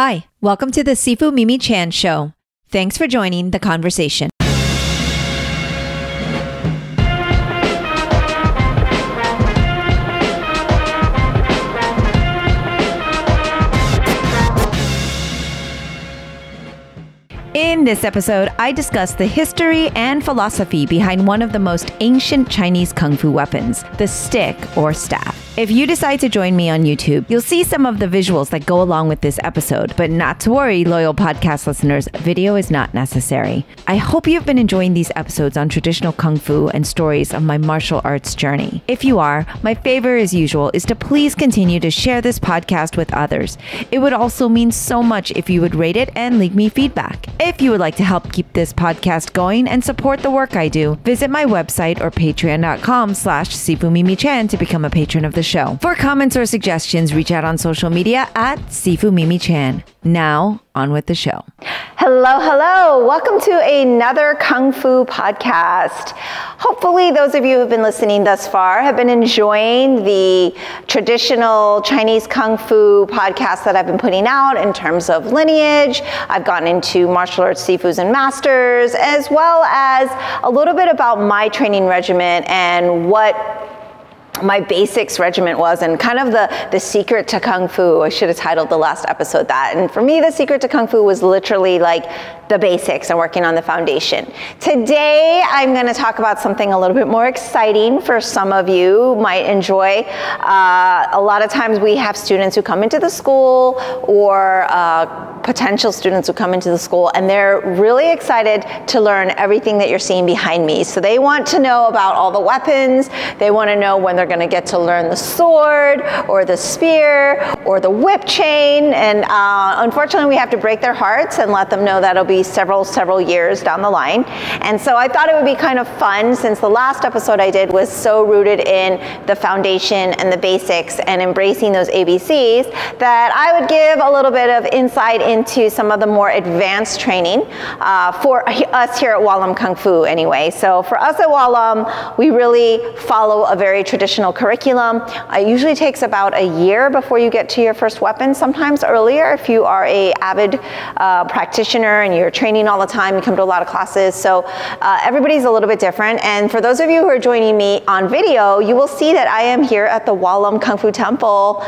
Hi, welcome to the Sifu Mimi Chan Show. Thanks for joining the conversation. In this episode, I discuss the history and philosophy behind one of the most ancient Chinese kung fu weapons, the stick or staff. If you decide to join me on YouTube, you'll see some of the visuals that go along with this episode, but not to worry, loyal podcast listeners, video is not necessary. I hope you've been enjoying these episodes on traditional kung fu and stories of my martial arts journey. If you are, my favor as usual is to please continue to share this podcast with others. It would also mean so much if you would rate it and leave me feedback. If you would like to help keep this podcast going and support the work I do, visit my website or patreon.com/SifuMimiChan to become a patron of the show. For comments or suggestions, reach out on social media at Sifu Mimi Chan. Now, on with the show. Hello. Welcome to another Kung Fu podcast. Hopefully, those of you who have been listening thus far have been enjoying the traditional Chinese Kung Fu podcast that I've been putting out in terms of lineage. I've gotten into martial arts Sifus and masters, as well as a little bit about my training regimen and what my basics regiment was, and kind of the secret to Kung Fu. I should have titled the last episode that. And for me, the secret to Kung Fu was literally like the basics and working on the foundation. Today, I'm going to talk about something a little bit more exciting for some of you might enjoy. A lot of times we have students who come into the school or potential students who come into the school, and they're really excited to learn everything that you're seeing behind me. So they want to know about all the weapons. They want to know when they're going to get to learn the sword or the spear or the whip chain. And unfortunately, we have to break their hearts and let them know that it'll be several years down the line. And so I thought it would be kind of fun, since the last episode I did was so rooted in the foundation and the basics and embracing those ABCs, that I would give a little bit of insight into some of the more advanced training for us here at Walam Kung Fu anyway. So for us at Walam, we really follow a very traditional curriculum. It usually takes about a year before you get to your first weapon, sometimes earlier if you are an avid practitioner and you're training all the time, you come to a lot of classes. So everybody's a little bit different. And for those of you who are joining me on video, you will see that I am here at the Walam Kung Fu Temple.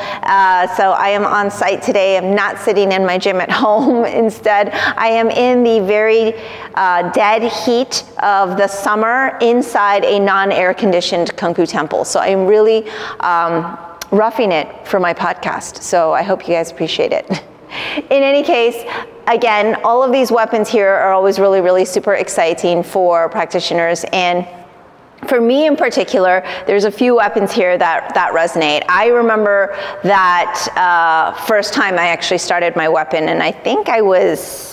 So I am on site today. I'm not sitting in my gym at home. Instead, I am in the very dead heat of the summer inside a non-air conditioned Kung Fu temple. So I'm really roughing it for my podcast. So I hope you guys appreciate it. In any case, again, all of these weapons here are always really super exciting for practitioners. And for me in particular, there's a few weapons here that resonate. I remember that first time I actually started my weapon, and I think I was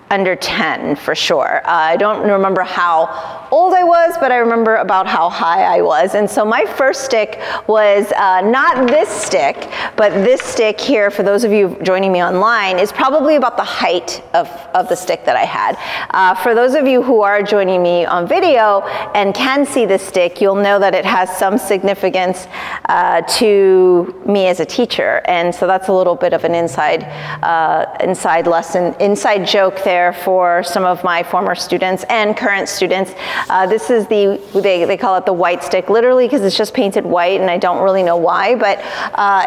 under 10 for sure. I don't remember how old I was, but I remember about how high I was. And so my first stick was not this stick, but this stick here, for those of you joining me online, is probably about the height of the stick that I had. For those of you who are joining me on video and can see this stick, you'll know that it has some significance to me as a teacher. And so that's a little bit of an inside lesson, inside joke there for some of my former students and current students. This is they call it the white stick, literally because it's just painted white, and I don't really know why, but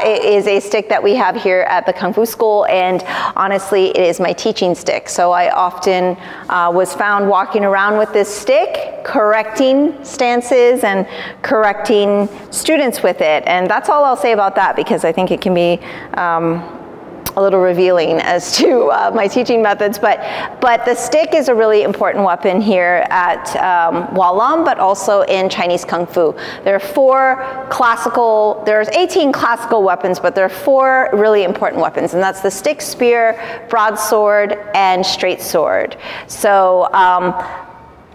it is a stick that we have here at the Kung Fu School, and honestly, it is my teaching stick. So I often was found walking around with this stick, correcting stances and correcting students with it, and that's all I'll say about that, because I think it can be a little revealing as to my teaching methods, but the stick is a really important weapon here at Walam, but also in Chinese Kung Fu. There's 18 classical weapons, but there are 4 really important weapons, and that's the stick, spear, broadsword, and straight sword. So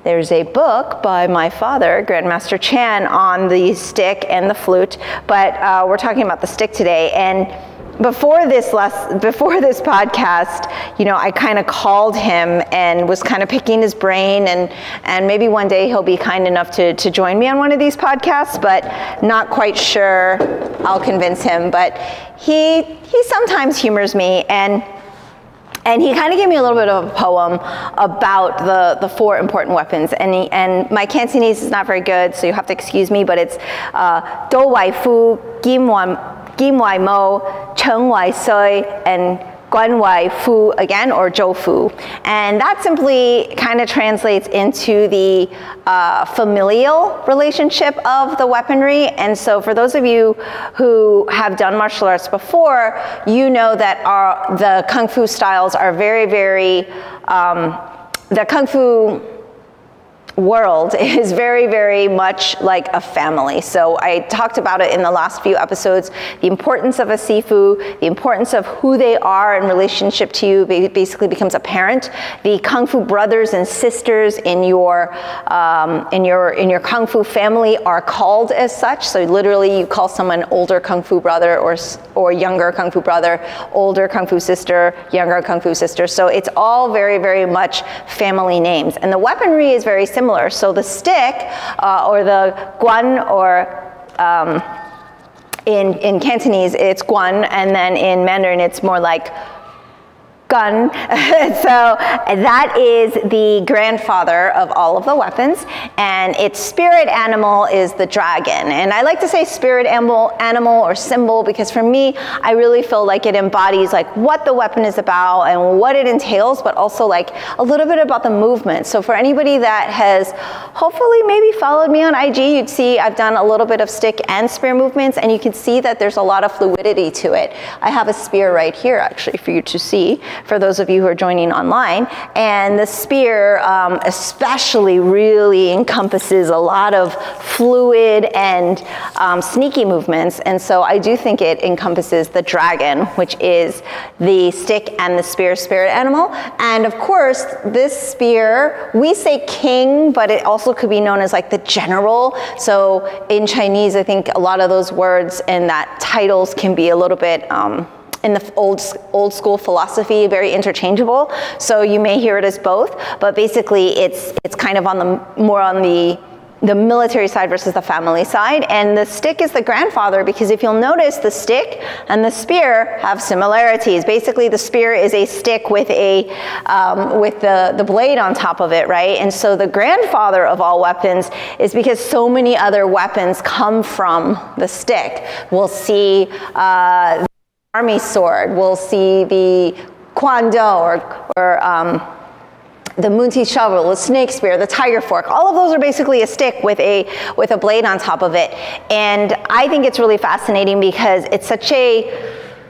there's a book by my father, Grandmaster Chan, on the stick and the flute, but we're talking about the stick today. And before this podcast, you know, I kind of called him and was kind of picking his brain, and maybe one day he'll be kind enough to join me on one of these podcasts, but not quite sure I'll convince him. But he sometimes humors me, and he kind of gave me a little bit of a poem about the 4 important weapons. And my Cantonese is not very good, so you have to excuse me, but it's Do Wai Fu, Kim Wai Mo, Cheng Wai Soi, and Guan Wai Fu again, or Zhou Fu. And that simply kind of translates into the familial relationship of the weaponry. And so for those of you who have done martial arts before, you know that the Kung Fu styles are very, very, the Kung Fu world is very, very much like a family. So I talked about it in the last few episodes, the importance of a Sifu, the importance of who they are in relationship to you basically becomes apparent. The Kung Fu brothers and sisters in your Kung Fu family are called as such. So literally you call someone older Kung Fu brother or younger Kung Fu brother, older Kung Fu sister, younger Kung Fu sister. So it's all very, very much family names. And the weaponry is very similar. So the stick, or the guan, or in Cantonese it's guan, and then in Mandarin it's more like gun. So that is the grandfather of all of the weapons, and its spirit animal is the dragon. And I like to say spirit animal or symbol because for me, I really feel like it embodies like what the weapon is about and what it entails, but also like a little bit about the movement. So for anybody that has hopefully maybe followed me on IG, you'd see I've done a little bit of stick and spear movements, and you can see that there's a lot of fluidity to it. I have a spear right here actually for you to see, for those of you who are joining online. And the spear especially really encompasses a lot of fluid and sneaky movements. And so I do think it encompasses the dragon, which is the stick and the spear spirit animal. And of course, this spear, we say king, but it also could be known as like the general. So in Chinese, I think a lot of those words and that titles can be a little bit in the old school philosophy, very interchangeable. So you may hear it as both, but basically it's kind of more on the military side versus the family side. And the stick is the grandfather, because if you'll notice, the stick and the spear have similarities. Basically, the spear is a stick with the blade on top of it, right? And so the grandfather of all weapons is because so many other weapons come from the stick. We'll see army sword, we'll see the kwando or the munti shovel, the snake spear, the tiger fork. All of those are basically a stick with a blade on top of it. And I think it's really fascinating because it's such a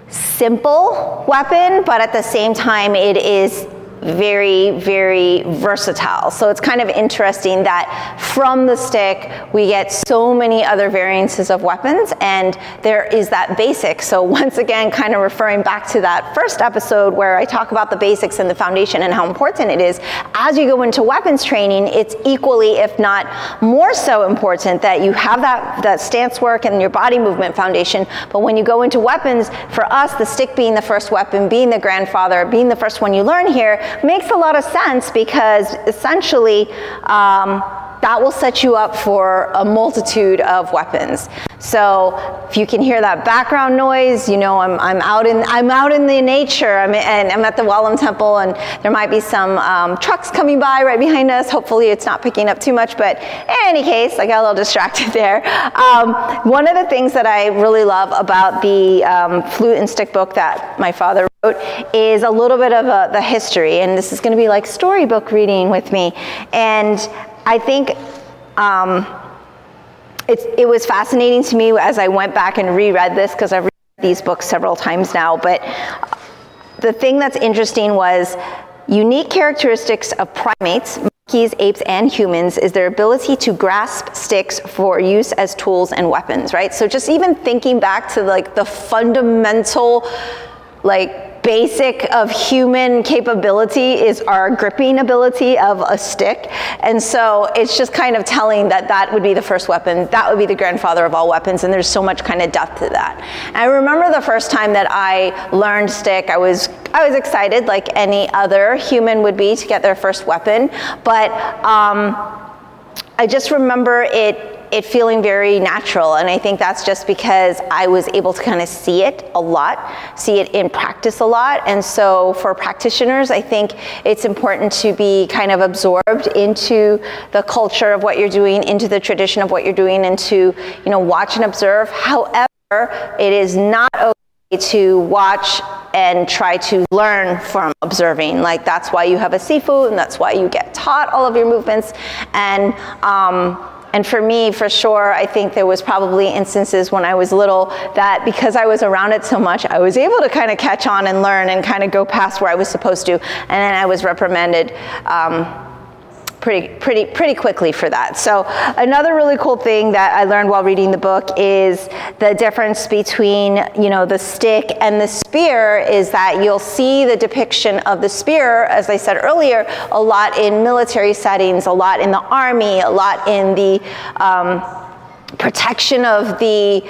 simple weapon, but at the same time it is very, very versatile. So it's kind of interesting that from the stick, we get so many other variances of weapons, and there is that basic. So once again, kind of referring back to that first episode where I talk about the basics and the foundation and how important it is, as you go into weapons training, it's equally, if not more so important that you have that stance work and your body movement foundation. But when you go into weapons, for us, the stick being the first weapon, being the grandfather, being the first one you learn here, makes a lot of sense, because essentially that will set you up for a multitude of weapons. So if you can hear that background noise, you know I'm out in the nature. I'm at the Wallam Temple, and there might be some trucks coming by right behind us. Hopefully it's not picking up too much, but in any case, I got a little distracted there. One of the things that I really love about the flute and stick book that my father wrote is a little bit of the history, and this is going to be like storybook reading with me. And I think it was fascinating to me as I went back and reread this, because I've read these books several times now, but the thing that's interesting was unique characteristics of primates, monkeys, apes, and humans is their ability to grasp sticks for use as tools and weapons, right? So just even thinking back to like the fundamental like basic of human capability is our gripping ability of a stick. And so it's just kind of telling that that would be the first weapon, that would be the grandfather of all weapons, and there's so much kind of depth to that. And I remember the first time that I learned stick, I was excited like any other human would be to get their first weapon, but I just remember it feeling very natural, and I think that's just because I was able to kind of see it a lot, see it in practice a lot. And so for practitioners, I think it's important to be kind of absorbed into the culture of what you're doing, into the tradition of what you're doing, and to, you know, watch and observe. However, it is not okay to watch and try to learn from observing. Like, that's why you have a Sifu, and that's why you get taught all of your movements. And for me, for sure, I think there was probably instances when I was little that because I was around it so much, I was able to kind of catch on and learn and kind of go past where I was supposed to. And then I was reprimanded pretty quickly for that. So another really cool thing that I learned while reading the book is the difference between, you know, the stick and the spear is that you'll see the depiction of the spear, as I said earlier, a lot in military settings, a lot in the army, a lot in the protection of the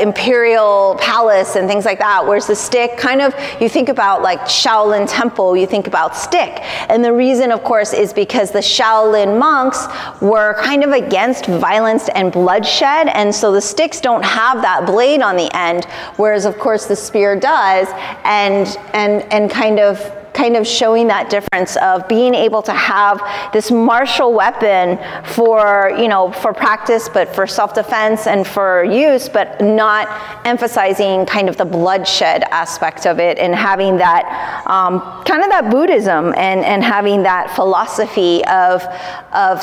imperial palace and things like that, whereas the stick kind of, you think about like Shaolin temple, you think about stick. And the reason, of course, is because the Shaolin monks were kind of against violence and bloodshed, and so the sticks don't have that blade on the end, whereas of course the spear does, and kind of showing that difference of being able to have this martial weapon for, you know, for practice, but for self-defense and for use, but not emphasizing kind of the bloodshed aspect of it, and having that kind of that Buddhism and having that philosophy of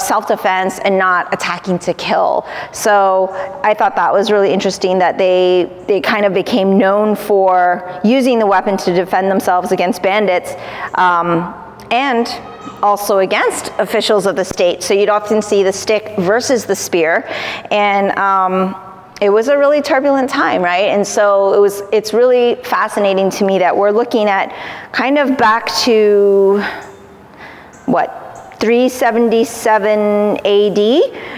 self-defense and not attacking to kill. So I thought that was really interesting that they kind of became known for using the weapon to defend themselves against bandits, and also against officials of the state. So you'd often see the stick versus the spear, and it was a really turbulent time, right? And so it's really fascinating to me that we're looking at kind of back to, what, 377 AD,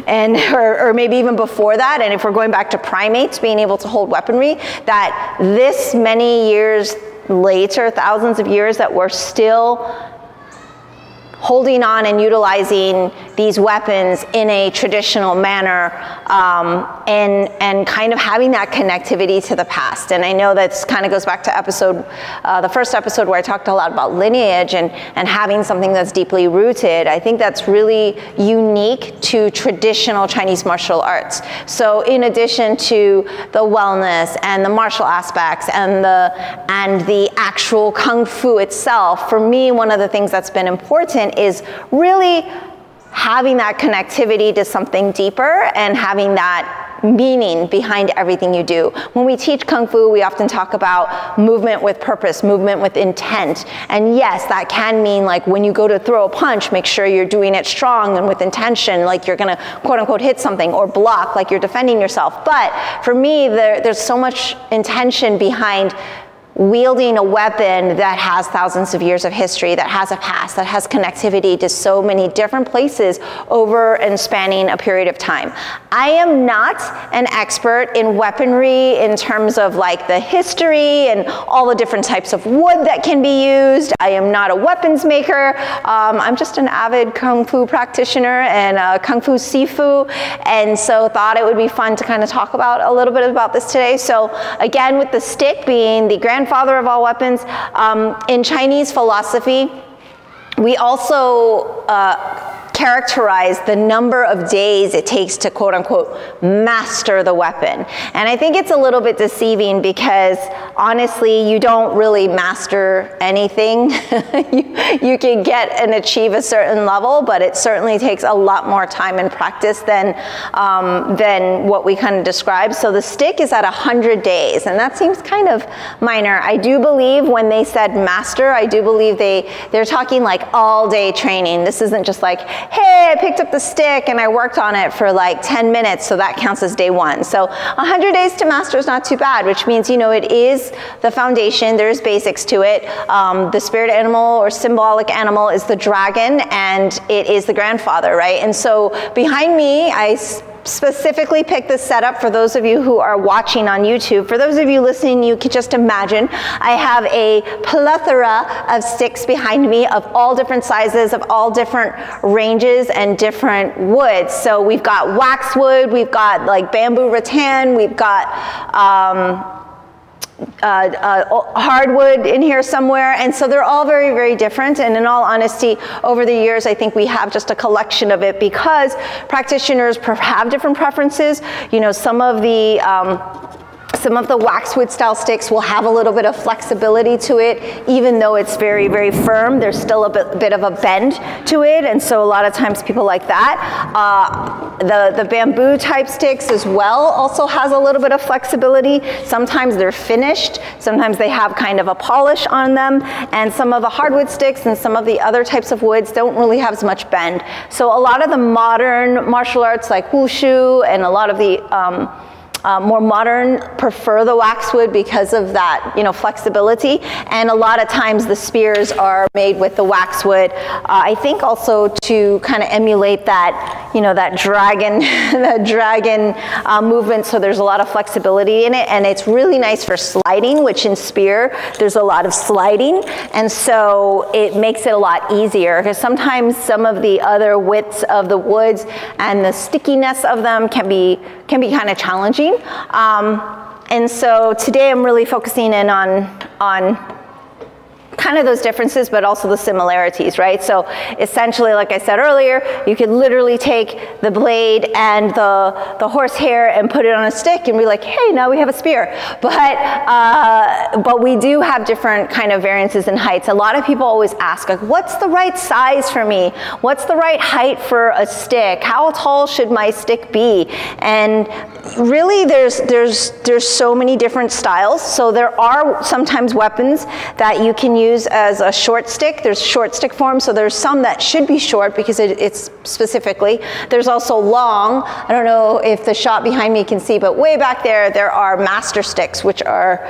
and or maybe even before that. And if we're going back to primates being able to hold weaponry, that this many years later, thousands of years, that we're still holding on and utilizing these weapons in a traditional manner, and kind of having that connectivity to the past. And I know that kind of goes back to the first episode where I talked a lot about lineage and having something that's deeply rooted. I think that's really unique to traditional Chinese martial arts. So in addition to the wellness and the martial aspects and the actual Kung Fu itself, for me, one of the things that's been important is really having that connectivity to something deeper and having that meaning behind everything you do. When we teach Kung Fu, we often talk about movement with purpose, movement with intent. And yes, that can mean like when you go to throw a punch, make sure you're doing it strong and with intention, like you're gonna quote unquote hit something, or block, like you're defending yourself. But for me, there's so much intention behind wielding a weapon that has thousands of years of history, that has a past, that has connectivity to so many different places over and spanning a period of time. I am not an expert in weaponry in terms of like the history and all the different types of wood that can be used. I am not a weapons maker. I'm just an avid Kung Fu practitioner and a Kung Fu Sifu, and so thought it would be fun to kind of talk about a little bit about this today. So again, with the stick being the grandfather of all weapons, in Chinese philosophy, we also characterize the number of days it takes to quote unquote master the weapon. And I think it's a little bit deceiving because honestly, you don't really master anything. you can get and achieve a certain level, but it certainly takes a lot more time and practice than what we kind of described. So the stick is at 100 days, and that seems kind of minor. I do believe when they said master, I do believe they're talking like all day training. This isn't just like, hey, I picked up the stick and I worked on it for like 10 minutes, so that counts as day one. So 100 days to master is not too bad, which means, you know, it is the foundation. There's basics to it. The spirit animal or symbolic animal is the dragon, and it is the grandfather, right? And so behind me, I specifically picked this setup for those of you who are watching on YouTube. For those of you listening, you can just imagine I have a plethora of sticks behind me of all different sizes, of all different ranges and different woods. So we've got waxwood, we've got like bamboo rattan, we've got hardwood in here somewhere, and so they're all very, very different. And in all honesty, over the years, I think we have just a collection of it because practitioners have different preferences. You know, some of the waxwood style sticks will have a little bit of flexibility to it, even though it's very, very firm. There's still a bit of a bend to it, and so a lot of times people like that. The bamboo type sticks as well also has a little bit of flexibility. Sometimes they're finished, sometimes they have kind of a polish on them, and some of the hardwood sticks and some of the other types of woods don't really have as much bend. So a lot of the modern martial arts like wushu and a lot of the more modern prefer the waxwood because of that, you know, flexibility. And a lot of times the spears are made with the waxwood. I think also to kind of emulate that, you know, that dragon, movement. So there's a lot of flexibility in it, and it's really nice for sliding, which in spear there's a lot of sliding, and so it makes it a lot easier because sometimes some of the other widths of the woods and the stickiness of them can be kind of challenging. And so today I'm really focusing in on kind of those differences, but also the similarities, right? So essentially, like I said earlier, you could literally take the blade and the horsehair and put it on a stick and be like, hey, now we have a spear. But we do have different kind of variances in heights. A lot of people always ask, like, what's the right size for me? What's the right height for a stick? How tall should my stick be? And really, there's so many different styles. So there are sometimes weapons that you can use as a short stick. There's short stick form, so there's some that should be short because it's specifically. There's also long. I don't know if the shot behind me can see, but way back there are master sticks, which are,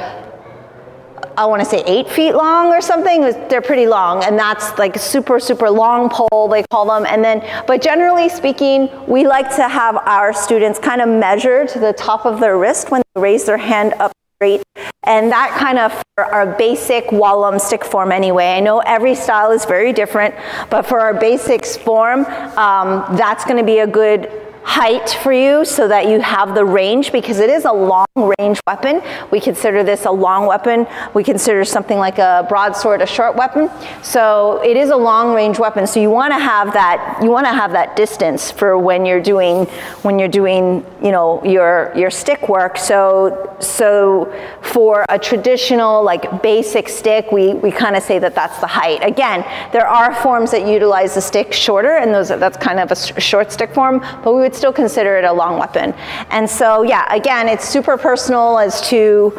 I want to say 8 feet long or something. They're pretty long, and that's like super, super long pole, they call them. And then, but generally speaking, we like to have our students kind of measure to the top of their wrist when they raise their hand up straight. And that kind of for our basic Wallum stick form anyway. I know every style is very different, but for our basics form, that's going to be a good height for you so that you have the range, because it is a long range weapon. We consider this a long weapon. We consider something like a broadsword a short weapon. So it is a long range weapon. So you want to have that distance for when you're doing you know, your stick work. So for a traditional like basic stick, we kind of say that that's the height. Again, there are forms that utilize the stick shorter, and that's kind of a short stick form, but we would still consider it a long weapon. And so yeah, again, it's super personal as to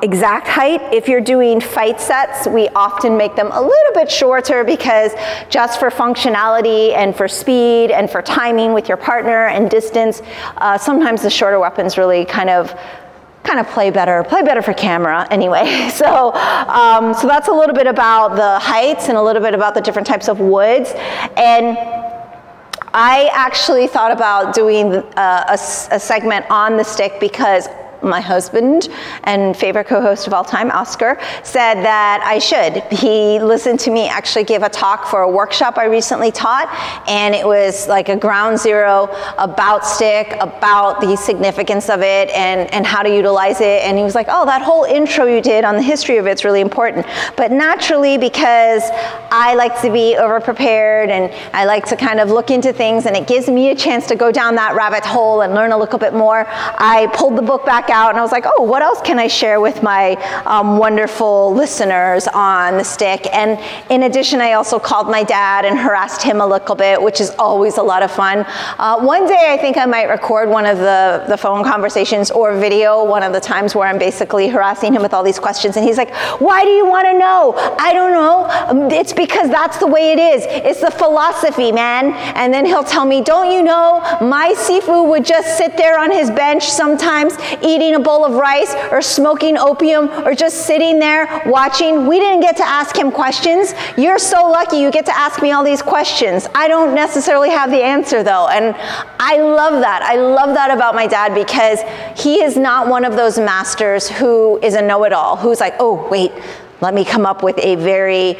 exact height. If you're doing fight sets, we often make them a little bit shorter because just for functionality and for speed and for timing with your partner and distance, sometimes the shorter weapons really kind of play better for camera anyway. So that's a little bit about the heights and a little bit about the different types of woods. And I actually thought about doing a segment on the stick because my husband and favorite co-host of all time, Oscar, said that I should. He listened to me actually give a talk for a workshop I recently taught, and it was like a ground zero about stick, about the significance of it and how to utilize it. And he was like, oh, that whole intro you did on the history of it's really important. But naturally, because I like to be over-prepared and I like to kind of look into things, and it gives me a chance to go down that rabbit hole and learn a little bit more, I pulled the book back out and I was like, oh, what else can I share with my wonderful listeners on the stick? And in addition, I also called my dad and harassed him a little bit, which is always a lot of fun. One day, I think I might record one of the phone conversations or video one of the times where I'm basically harassing him with all these questions. And he's like, why do you want to know? I don't know. It's because that's the way it is. It's the philosophy, man. And then he'll tell me, don't you know, my Sifu would just sit there on his bench sometimes eating a bowl of rice or smoking opium or just sitting there watching. We didn't get to ask him questions. You're so lucky you get to ask me all these questions. I don't necessarily have the answer though. And I love that. I love that about my dad because he is not one of those masters who is a know-it-all, who's like, oh, wait, let me come up with a very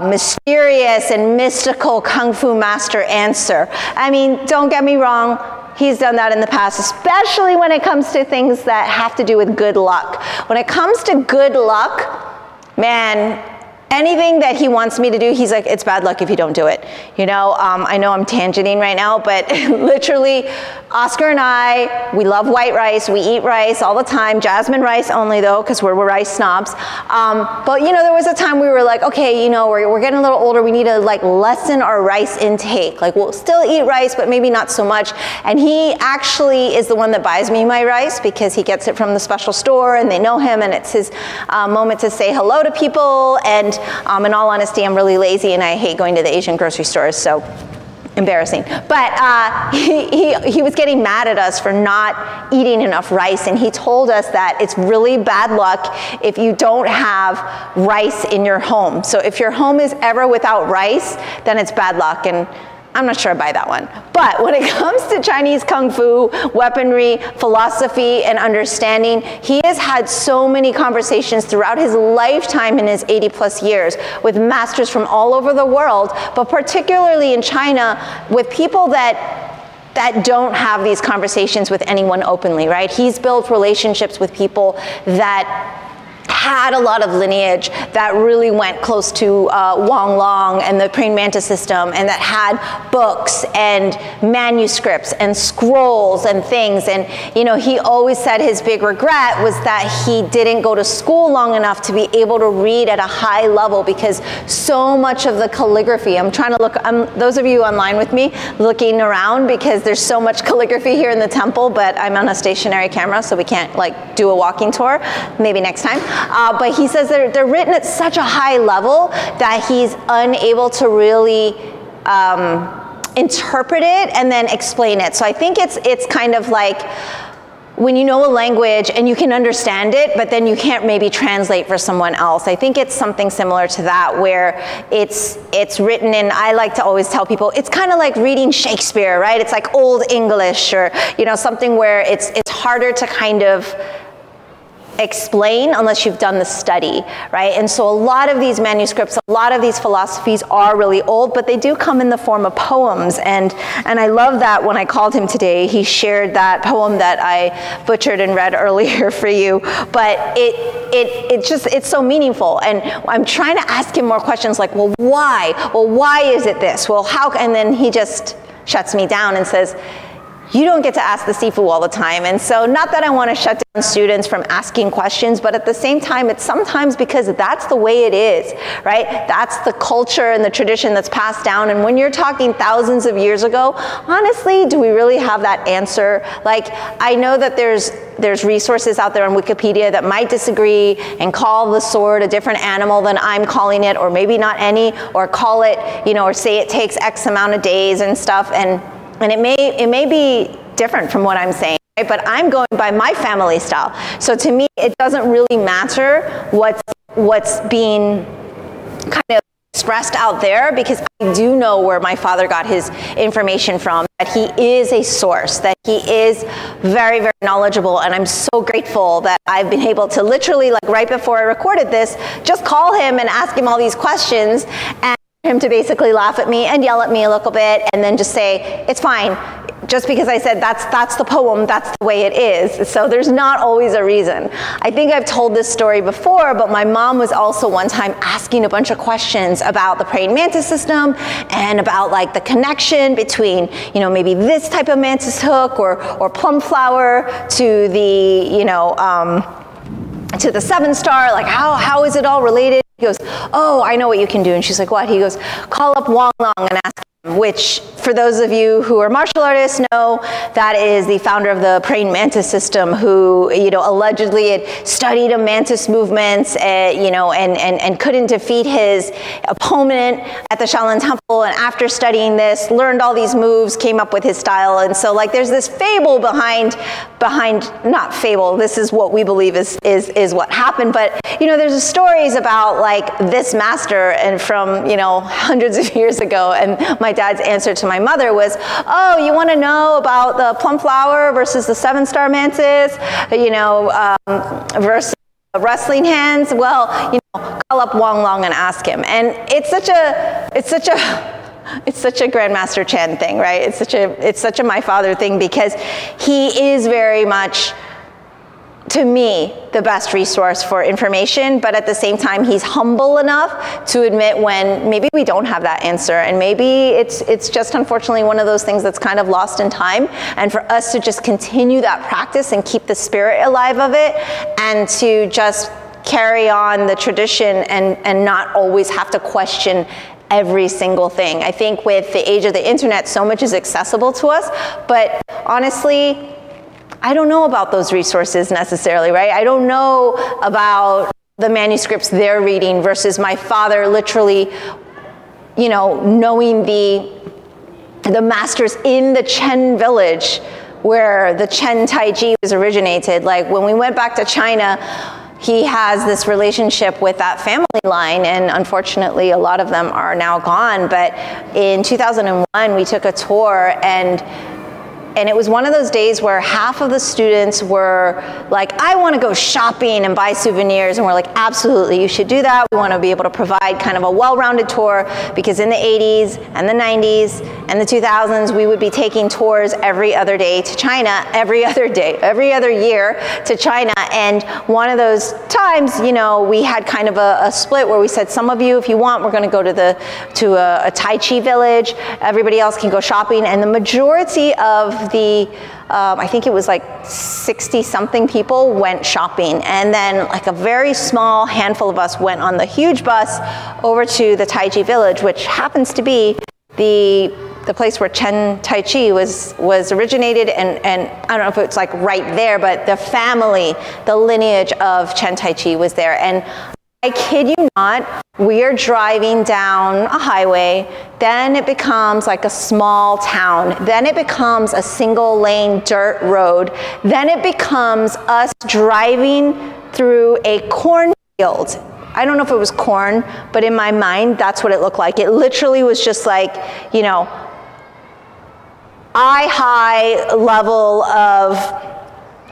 mysterious and mystical Kung Fu master answer. I mean, don't get me wrong. He's done that in the past, especially when it comes to things that have to do with good luck. When it comes to good luck, man, anything that he wants me to do, he's like, it's bad luck if you don't do it. You know, I know I'm tangenting right now, but literally, Oscar and I, we love white rice. We eat rice all the time. Jasmine rice only though, because we're rice snobs. But you know, there was a time we were like, okay, you know, we're getting a little older. We need to like lessen our rice intake. Like we'll still eat rice, but maybe not so much. And he actually is the one that buys me my rice because he gets it from the special store and they know him and it's his moment to say hello to people. And in all honesty, I'm really lazy and I hate going to the Asian grocery stores, so embarrassing. But he was getting mad at us for not eating enough rice, and he told us that it's really bad luck if you don't have rice in your home. So if your home is ever without rice, then it's bad luck. And I'm not sure I buy that one. But when it comes to Chinese Kung Fu, weaponry, philosophy, and understanding, he has had so many conversations throughout his lifetime in his 80+ years with masters from all over the world, but particularly in China with people that don't have these conversations with anyone openly, right? He's built relationships with people that had a lot of lineage that really went close to Wang Long and the praying mantis system, and that had books and manuscripts and scrolls and things. And you know, he always said his big regret was that he didn't go to school long enough to be able to read at a high level, because so much of the calligraphy, I'm trying to look, those of you online with me looking around, because there's so much calligraphy here in the temple, but I'm on a stationary camera so we can't like do a walking tour, maybe next time. But he says they're written at such a high level that he's unable to really interpret it and then explain it. So I think it's kind of like when you know a language and you can understand it, but then you can't maybe translate for someone else. I think it's something similar to that, where it's written in, I like to always tell people, it's kind of like reading Shakespeare, right? It's like Old English, or you know, something where it's harder to kind of explain unless you've done the study, right? And so a lot of these manuscripts, a lot of these philosophies are really old, but they do come in the form of poems. And I love that when I called him today, he shared that poem that I butchered and read earlier for you. But it's so meaningful. And I'm trying to ask him more questions like, well, why? Well, why is it this? Well, how? And then he just shuts me down and says, you don't get to ask the Sifu all the time. And so not that I want to shut down students from asking questions, but at the same time, it's sometimes because that's the way it is, right? That's the culture and the tradition that's passed down. And when you're talking thousands of years ago, honestly, do we really have that answer? Like, I know that there's resources out there on Wikipedia that might disagree and call the sword a different animal than I'm calling it, or maybe not any, or call it, you know, or say it takes X amount of days and stuff. And it may be different from what I'm saying, right? But I'm going by my family style. So to me, it doesn't really matter what's being kind of expressed out there, because I do know where my father got his information from, that he is a source, that he is very, very knowledgeable. And I'm so grateful that I've been able to literally, like right before I recorded this, just call him and ask him all these questions, and him to basically laugh at me and yell at me a little bit and then just say, it's fine. just because I said that's the poem, that's the way it is. So there's not always a reason. I think I've told this story before, but my mom was also one time asking a bunch of questions about the praying mantis system and about like the connection between, you know, maybe this type of mantis hook or plum flower to the, you know, to the 7-star, like how is it all related? He goes, oh, I know what you can do. And she's like, what? He goes, call up Wang Long and ask him, which for those of you who are martial artists know, that is the founder of the praying mantis system who, you know, allegedly had studied a mantis movements, you know, and couldn't defeat his opponent at the Shaolin Temple. And after studying this, learned all these moves, came up with his style. And so like there's this fable behind, not fable, this is what we believe is what happened. But, you know, there's stories about like this master and from, you know, hundreds of years ago. And my dad's answer to my mother was, oh, you want to know about the plum flower versus the 7-star mantis, you know, versus wrestling hands? Well, you know, call up Wang Long and ask him. And it's such a Grandmaster Chan thing, right? It's such a my father thing, because he is very much, to me, the best resource for information, but at the same time, he's humble enough to admit when maybe we don't have that answer, and maybe it's just unfortunately one of those things that's kind of lost in time, and for us to just continue that practice and keep the spirit alive of it, and to just carry on the tradition and not always have to question every single thing. I think with the age of the internet, so much is accessible to us, but honestly, I don't know about those resources necessarily, right? I don't know about the manuscripts they're reading versus my father literally, you know, knowing the masters in the Chen village where the Chen Tai Chi was originated. Like when we went back to China, he has this relationship with that family line, and unfortunately a lot of them are now gone. But in 2001, we took a tour, and it was one of those days where half of the students were like, I want to go shopping and buy souvenirs. And we're like, absolutely, you should do that. We want to be able to provide kind of a well-rounded tour, because in the 80s and the 90s and the 2000s, we would be taking tours every other day to China, every other year to China. And one of those times, you know, we had kind of a split where we said, some of you, if you want, we're going to go to a Tai Chi village. Everybody else can go shopping. And the majority of I think it was like 60-something people went shopping, and then like a very small handful of us went on the huge bus over to the Tai Chi village, which happens to be the place where Chen Tai Chi was originated, and I don't know if it's like right there, but the family, the lineage of Chen Tai Chi was there. And I kid you not, we are driving down a highway, then it becomes like a small town, then it becomes a single lane dirt road, then it becomes us driving through a cornfield. I don't know if it was corn, but in my mind, that's what it looked like. It literally was just like, you know, eye-high level of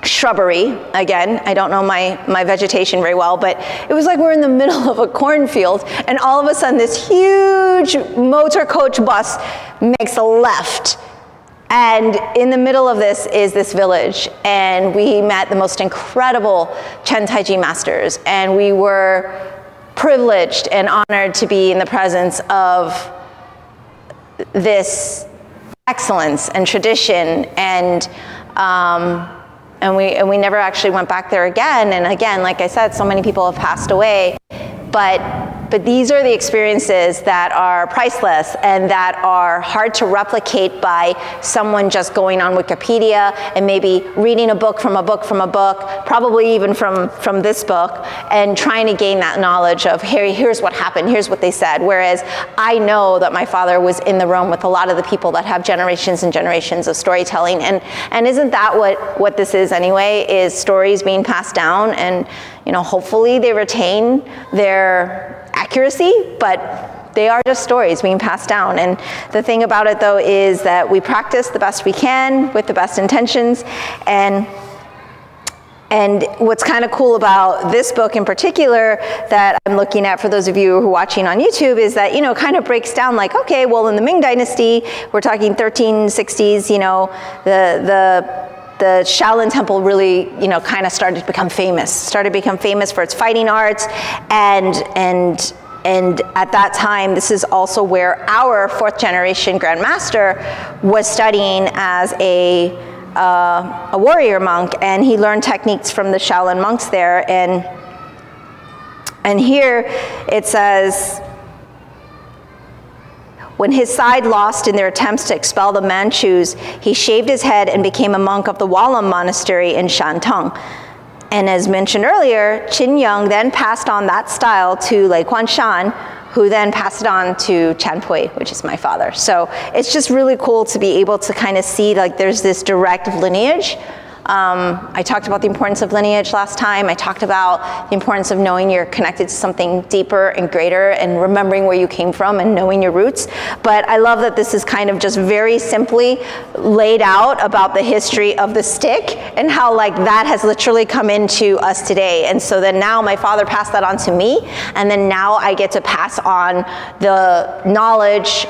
shrubbery. Again, I don't know my vegetation very well, but it was like we're in the middle of a cornfield, and all of a sudden this huge motor coach bus makes a left, and in the middle of this is this village, and we met the most incredible Chen Tai Chi masters, and we were privileged and honored to be in the presence of this excellence and tradition, and we never actually went back there again. And again, like I said, so many people have passed away, but these are the experiences that are priceless and that are hard to replicate by someone just going on Wikipedia and maybe reading a book from a book from a book, probably even from this book, and trying to gain that knowledge of, here's what happened, here's what they said. Whereas I know that my father was in the room with a lot of the people that have generations and generations of storytelling. And isn't that what this is anyway, is stories being passed down, and you know, hopefully they retain their accuracy, but they are just stories being passed down. And the thing about it though is that we practice the best we can with the best intentions, and And what's kind of cool about this book in particular that I'm looking at for those of you who are watching on YouTube is that, you know, kind of breaks down like, okay, well, in the Ming Dynasty, we're talking 1360s, you know, the Shaolin Temple really, you know, kind of started to become famous for its fighting arts. And at that time, this is also where our 4th generation Grand Master was studying as a warrior monk, and he learned techniques from the Shaolin monks there. And here it says, when his side lost in their attempts to expel the Manchus, he shaved his head and became a monk of the Walam Monastery in Shantung. And as mentioned earlier, Qin Yang then passed on that style to Lei Kuanshan, who then passed it on to Chan Pui, which is my father. So it's just really cool to be able to kind of see like there's this direct lineage. I talked about the importance of lineage last time. I talked about the importance of knowing you're connected to something deeper and greater and remembering where you came from and knowing your roots. But I love that this is kind of just very simply laid out about the history of the stick and how like that has literally come into us today. And so then now my father passed that on to me, and then now I get to pass on the knowledge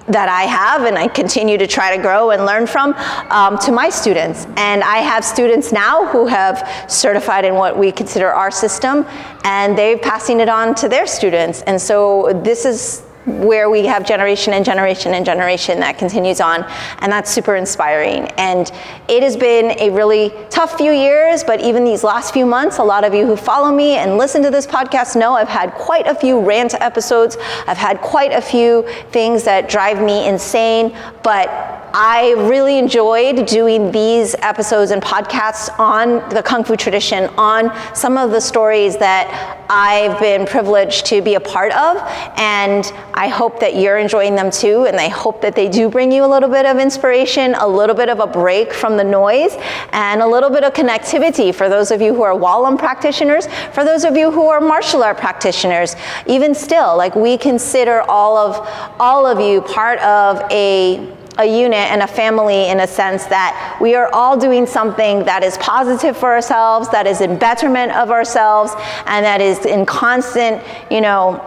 that I have and I continue to try to grow and learn from to my students. And I have students now who have certified in what we consider our system, and they're passing it on to their students. And so this is where we have generation and generation and generation that continues on, and that's super inspiring. And it has been a really tough few years, but even these last few months, a lot of you who follow me and listen to this podcast know I've had quite a few rant episodes. I've had quite a few things that drive me insane, but I really enjoyed doing these episodes and podcasts on the Kung Fu tradition, on some of the stories that I've been privileged to be a part of, and I hope that you're enjoying them too, and I hope that they do bring you a little bit of inspiration, a little bit of a break from the noise, and a little bit of connectivity for those of you who are Walam practitioners, for those of you who are martial art practitioners. Even still, like, we consider all of you part of a unit and a family, in a sense that we are all doing something that is positive for ourselves, that is in betterment of ourselves, and that is in constant, you know,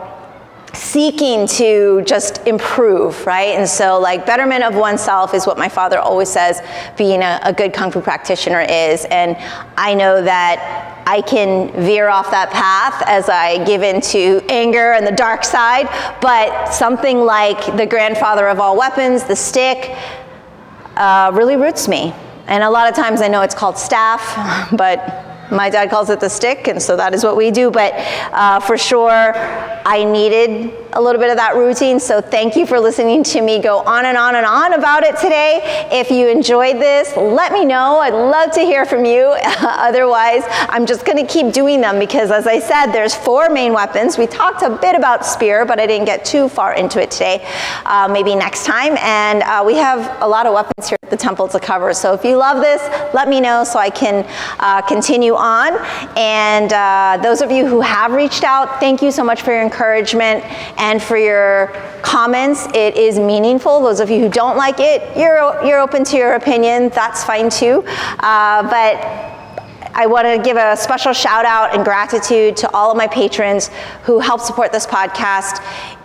seeking to just improve, right? And so like betterment of oneself is what my father always says being a good Kung Fu practitioner is. And I know that I can veer off that path as I give into anger and the dark side, but something like the grandfather of all weapons, the stick, really roots me. And a lot of times I know it's called staff, but my dad calls it the stick, and so that is what we do. But for sure, I needed a little bit of that routine, so thank you for listening to me go on and on and on about it today. If you enjoyed this, let me know. I'd love to hear from you. Otherwise, I'm just going to keep doing them because, as I said, there's 4 main weapons. We talked a bit about spear, but I didn't get too far into it today. Maybe next time. And we have a lot of weapons here at the temple to cover. So if you love this, let me know so I can continue on. And those of you who have reached out, thank you so much for your encouragement and for your comments. It is meaningful. Those of you who don't like it, you're open to your opinion. That's fine too. But I want to give a special shout out and gratitude to all of my patrons who help support this podcast.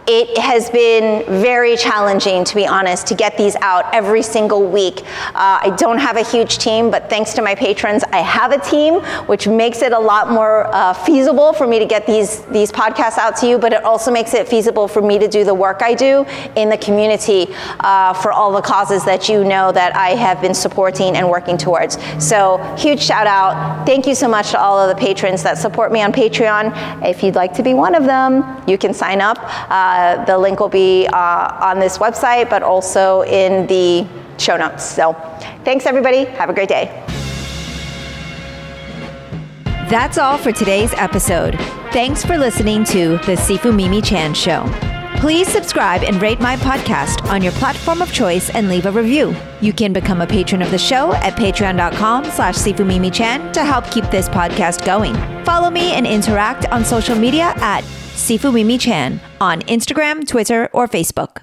It has been very challenging, to be honest, to get these out every single week. I don't have a huge team, but thanks to my patrons, I have a team, which makes it a lot more feasible for me to get these podcasts out to you, but it also makes it feasible for me to do the work I do in the community for all the causes that you know that I have been supporting and working towards. So huge shout out. Thank you so much to all of the patrons that support me on Patreon. If you'd like to be one of them, you can sign up. The link will be on this website, but also in the show notes. So thanks, everybody. Have a great day. That's all for today's episode. Thanks for listening to the Sifu Mimi Chan Show. Please subscribe and rate my podcast on your platform of choice and leave a review. You can become a patron of the show at patreon.com/SifuMimiChan to help keep this podcast going. Follow me and interact on social media at Sifu Mimi Chan on Instagram, Twitter, or Facebook.